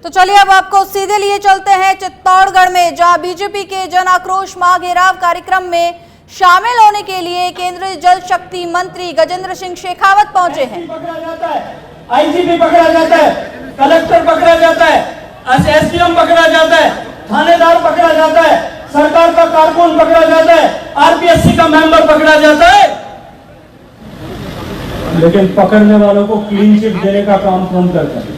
तो चलिए अब आपको सीधे लिए चलते हैं चित्तौड़गढ़ में, जहां बीजेपी के जन आक्रोश महाघेराव कार्यक्रम में शामिल होने के लिए केंद्रीय जल शक्ति मंत्री गजेंद्र सिंह शेखावत पहुंचे हैं। आईजीपी पकड़ा जाता है, कलेक्टर पकड़ा जाता है, एसडीएम पकड़ा जाता है, थानेदार पकड़ा जाता है, सरकार का कारकुन पकड़ा जाता है, आरपीएससी का मेंबर पकड़ा जाता है, लेकिन पकड़ने वालों को क्लीन चिट देने का काम कौन करता है?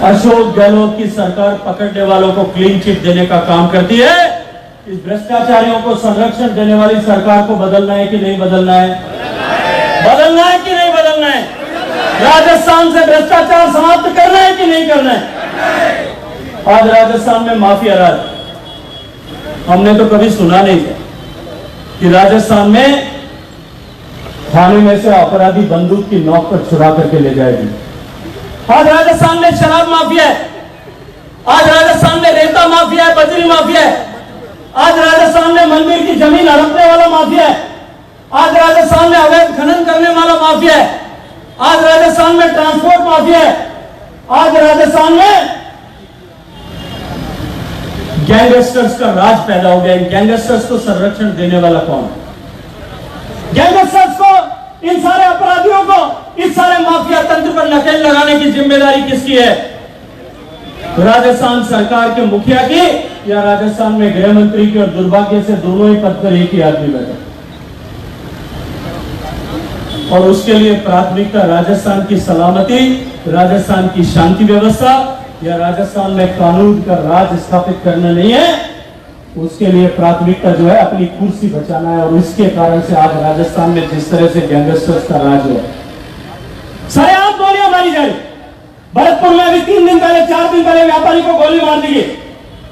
अशोक गहलोत की सरकार पकड़ने वालों को क्लीन चिट देने का काम करती है। इस भ्रष्टाचारियों को संरक्षण देने वाली सरकार को बदलना है कि नहीं बदलना है? बदलना है कि नहीं बदलना है? राजस्थान से भ्रष्टाचार समाप्त करना है कि नहीं करना है? आज राजस्थान में माफिया राज, हमने तो कभी सुना नहीं था कि राजस्थान में थाने में से अपराधी बंदूक की नोक पर छुड़ा करके ले जाएगी। आज राजस्थान में शराब माफिया है, आज राजस्थान में रेता माफिया है, बजरी माफिया है, आज राजस्थान में मंदिर की जमीन हड़पने वाला माफिया है, आज राजस्थान में अवैध खनन करने वाला माफिया है, आज राजस्थान में ट्रांसपोर्ट माफिया है, आज राजस्थान में गैंगस्टर्स का राज पैदा हो गया। इन गैंगस्टर्स को संरक्षण देने वाला कौन है? गैंगस्टर्स को, इन सारे अपराधियों को, इस सारे माफिया तंत्र पर नकेल लगाने की जिम्मेदारी किसकी है? राजस्थान सरकार के मुखिया की या राजस्थान में गृह मंत्री की? और दुर्भाग्य से दोनों ही पद पर एक ही आदमी बैठा, और उसके लिए प्राथमिकता राजस्थान की सलामती, राजस्थान की शांति व्यवस्था या राजस्थान में कानून का राज स्थापित करना नहीं है। उसके लिए प्राथमिकता जो है अपनी कुर्सी बचाना है। और इसके कारण से आज राजस्थान में जिस तरह से गैंगस्टर्स का राज है, सरेआम गोलियां मारी जा रही। भरतपुर में अभी 3 दिन पहले, 4 दिन पहले व्यापारी को गोली मार दी गई।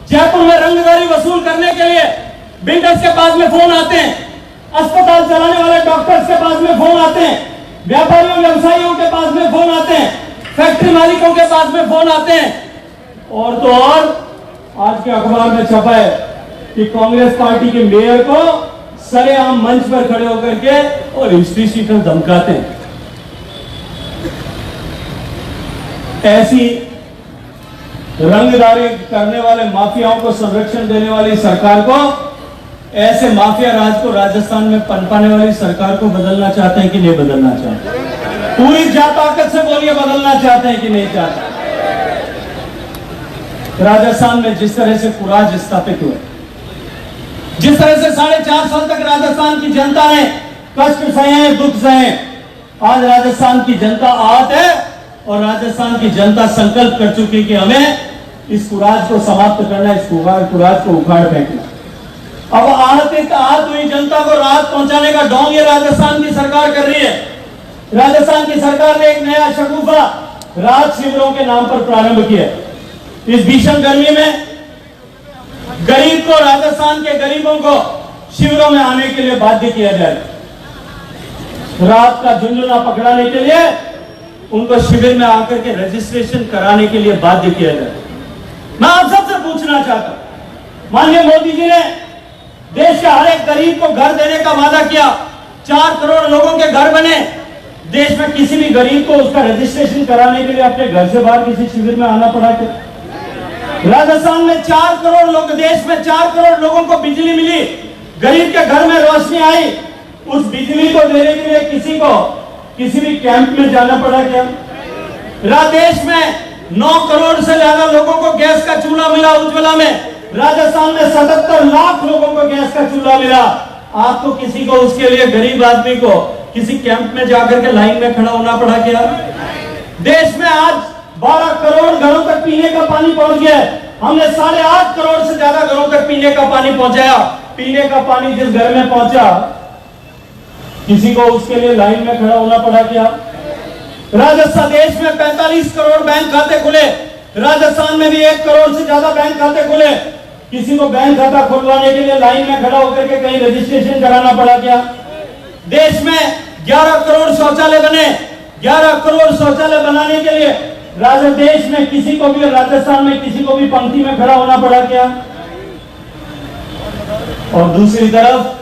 जयपुर में रंगदारी वसूल करने के लिए बिल्डर्स के पास में फोन आते हैं, अस्पताल चलाने वाले डॉक्टर्स के पास में फोन आते हैं, व्यापारियों व्यवसायियों के पास में फोन आते हैं, फैक्ट्री मालिकों के पास में फोन आते हैं। और तो और आज के अखबार में छपा है कि कांग्रेस पार्टी के मेयर को सरेआम मंच पर खड़े होकर के और हिस्ट्री शीटर धमकाते हैं। ऐसी रंगदारी करने वाले माफियाओं को संरक्षण देने वाली सरकार को, ऐसे माफिया राज को राजस्थान में पनपाने वाली सरकार को बदलना चाहते हैं कि नहीं बदलना चाहते? पूरी जात ताकत से बोलिए, बदलना चाहते हैं कि नहीं चाहते? राजस्थान में जिस तरह से कुराज स्थापित हुए, जिस तरह से 4.5 साल तक राजस्थान की जनता ने कष्ट सहे, दुख सहे, आज राजस्थान की जनता आहत है और राजस्थान की जनता संकल्प कर चुकी है कि हमें इस कुराज को समाप्त करना, इस कुराज को उखाड़ फेंकना। अब आहत हुई जनता को राहत पहुंचाने का ढोंग ये राजस्थान की सरकार कर रही है। राजस्थान की सरकार ने एक नया शगुफा राहत शिविरों के नाम पर प्रारंभ किया। इस भीषण गर्मी में गरीब को, राजस्थान के गरीबों को शिविरों में आने के लिए बाध्य किया जाए। रात का झुंझुना पकड़ाने के लिए उनको शिविर में आकर के रजिस्ट्रेशन कराने के लिए बाध्य किया जाए। मैं आप सबसे पूछना चाहता हूं, माननीय मोदी जी ने देश के हर एक गरीब को घर देने का वादा किया। 4 करोड़ लोगों के घर बने। देश में किसी भी गरीब को उसका रजिस्ट्रेशन कराने के लिए अपने घर से बाहर किसी शिविर में आना पड़ा क्या? राजस्थान में 4 करोड़ लोग, देश में 4 करोड़ लोगों को बिजली मिली, गरीब के घर में रोशनी आई। उस बिजली को देने के लिए किसी को किसी भी कैंप में जाना पड़ा क्या? देश में 9 करोड़ से ज्यादा लोगों को गैस का चूल्हा मिला उज्ज्वला में। राजस्थान में 77 लाख लोगों को गैस का चूल्हा मिला। आपको किसी को, उसके लिए गरीब आदमी को किसी कैंप में जाकर के लाइन में खड़ा होना पड़ा क्या? देश में आज 12 करोड़ घरों तक पीने का पानी पहुंच गया है। हमने 8.5 करोड़ से ज्यादा घरों तक पीने का पानी पहुंचाया। पीने का पानी जिस घर में पहुंचा, किसी को उसके लिए लाइन में खड़ा होना पड़ा क्या? राजस्थान देश में 45 करोड़ बैंक खाते खुले। राजस्थान में भी 1 करोड़ से ज्यादा बैंक खाते खुले। किसी को बैंक खाता खुलवाने के लिए लाइन में खड़ा होकर के कहीं रजिस्ट्रेशन कराना पड़ा क्या? देश में 11 करोड़ शौचालय बने। 11 करोड़ शौचालय बनाने के लिए देश में किसी को भी, राजस्थान में किसी को भी पंक्ति में खड़ा होना पड़ा क्या? और दूसरी तरफ,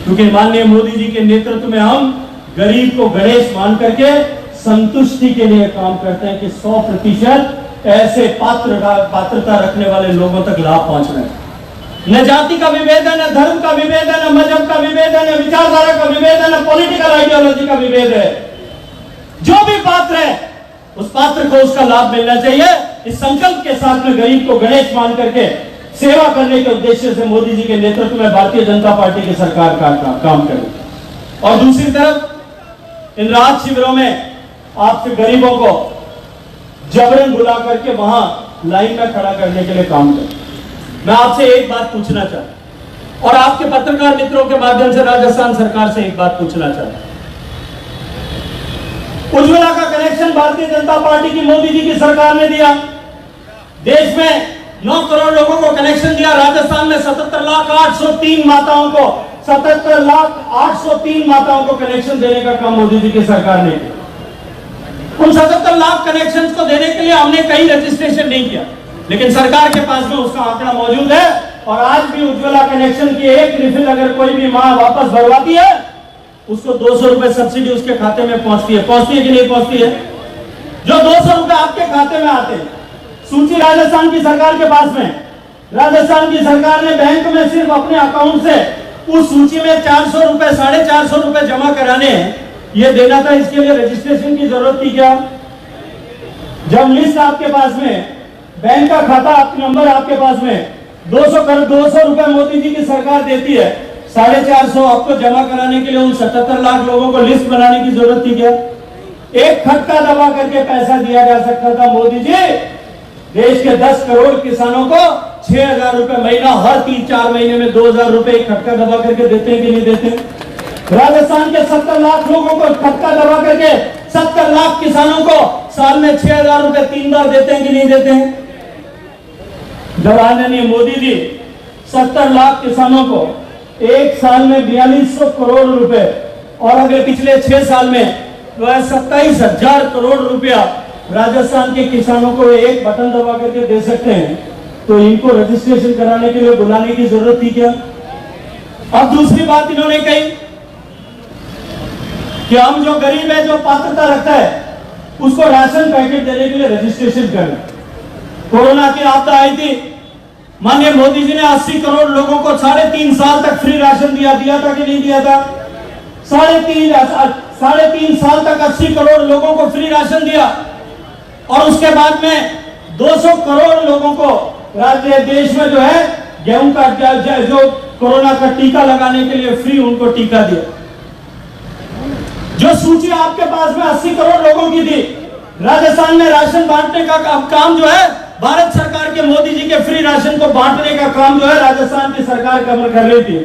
क्योंकि माननीय मोदी जी के नेतृत्व में हम गरीब को गणेश मान करके संतुष्टि के लिए काम करते हैं कि 100% ऐसे पात्रता रखने वाले लोगों तक लाभ पहुंच रहे हैं। न जाति का विभेद है, न धर्म का विभेद है, न मजहब का विभेद है, न विचारधारा का विभेद है, न पॉलिटिकल आइडियोलॉजी का विभेद है। जो भी पात्र है उस पात्र को उसका लाभ मिलना चाहिए। इस संकल्प के साथ में गरीब को गणेश मान करके सेवा करने के उद्देश्य से मोदी जी के नेतृत्व में भारतीय जनता पार्टी की सरकार काम करेगी। और दूसरी तरफ इन राहत शिविरों में आपसे गरीबों को जबरन बुला करके वहां लाइन में खड़ा करने के लिए काम करें। मैं आपसे एक बात पूछना चाहता और आपके पत्रकार मित्रों के माध्यम से राजस्थान सरकार से एक बात पूछना चाहता। उज्ज्वला का कनेक्शन भारतीय जनता पार्टी की मोदी जी की सरकार ने दिया। देश में 9 करोड़ लोगों को कनेक्शन दिया। राजस्थान में 77,803 माताओं को 77,803 माताओं को कनेक्शन देने का काम मोदी जी की सरकार ने किया। उन 77 लाख कनेक्शन को देने के लिए हमने कहीं रजिस्ट्रेशन नहीं किया, लेकिन सरकार के पास में उसका आंकड़ा मौजूद है। और आज भी उज्ज्वला कनेक्शन की एक रिफिल अगर कोई भी मां वापस भरवाती है, उसको 200 रुपए सब्सिडी उसके खाते में पहुंचती है कि नहीं पहुंचती है? जो 200 रुपए आपके खाते में आते हैं, सूची राजस्थान की सरकार के पास में। राजस्थान की सरकार ने बैंक में सिर्फ अपने अकाउंट से उस सूची में 400 रुपए 450 रुपए जमा कराने हैं, ये देना था। इसके लिए रजिस्ट्रेशन की जरूरत थी क्या? जब लिस्ट आपके पास में, बैंक का खाता नंबर आपके पास में, 200 रुपए मोदी जी की सरकार देती है, 450 आपको जमा कराने के लिए उन 77 लाख लोगों को लिस्ट बनाने की जरूरत थी क्या? एक खटका दबा करके पैसा दिया जा सकता था। मोदी जी देश के 10 करोड़ किसानों को 6,000 रुपए महीना, हर 3-4 महीने में 2,000 रुपए एक खटका दबा करके देते हैं कि नहीं देते? राजस्थान के 70 लाख लोगों को खटका दबा करके 70 लाख किसानों को साल में 6,000 रुपए 3 बार देते हैं कि नहीं देते हैं? जब आदरणीय मोदी जी 70 लाख किसानों को एक साल में 4200 करोड़ रुपए, और अगर पिछले 6 साल में 27,000 करोड़ रुपया राजस्थान के किसानों को एक बटन दबा करके दे सकते हैं, तो इनको रजिस्ट्रेशन कराने के लिए बुलाने की जरूरत थी क्या? अब दूसरी बात इन्होंने कही कि हम जो गरीब है, जो पात्रता रखता है, उसको राशन पैकेट देने के लिए रजिस्ट्रेशन करें। कोरोना की आपदा आई थी, माननीय मोदी जी ने 80 करोड़ लोगों को 3.5 साल तक फ्री राशन दिया था कि नहीं दिया था? 3.5 साल तक 80 करोड़ लोगों को फ्री राशन दिया। और उसके बाद में 200 करोड़ लोगों को राज्य देश में जो है गेहूं का जो कोरोना का टीका लगाने के लिए फ्री उनको टीका दिया। जो सूची आपके पास में 80 करोड़ लोगों की थी, राजस्थान में राशन बांटने का काम जो है, भारत सरकार के मोदी जी के फ्री राशन को बांटने का काम जो है राजस्थान की सरकार कर रही थी।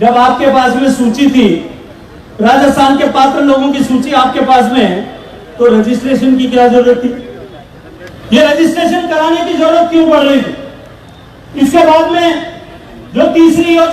जब आपके पास में सूची थी, राजस्थान के पात्र लोगों की सूची आपके पास में है, तो रजिस्ट्रेशन की क्या जरूरत थी? ये रजिस्ट्रेशन कराने की जरूरत क्यों पड़ रही थी? इसके बाद में जो तीसरी योजना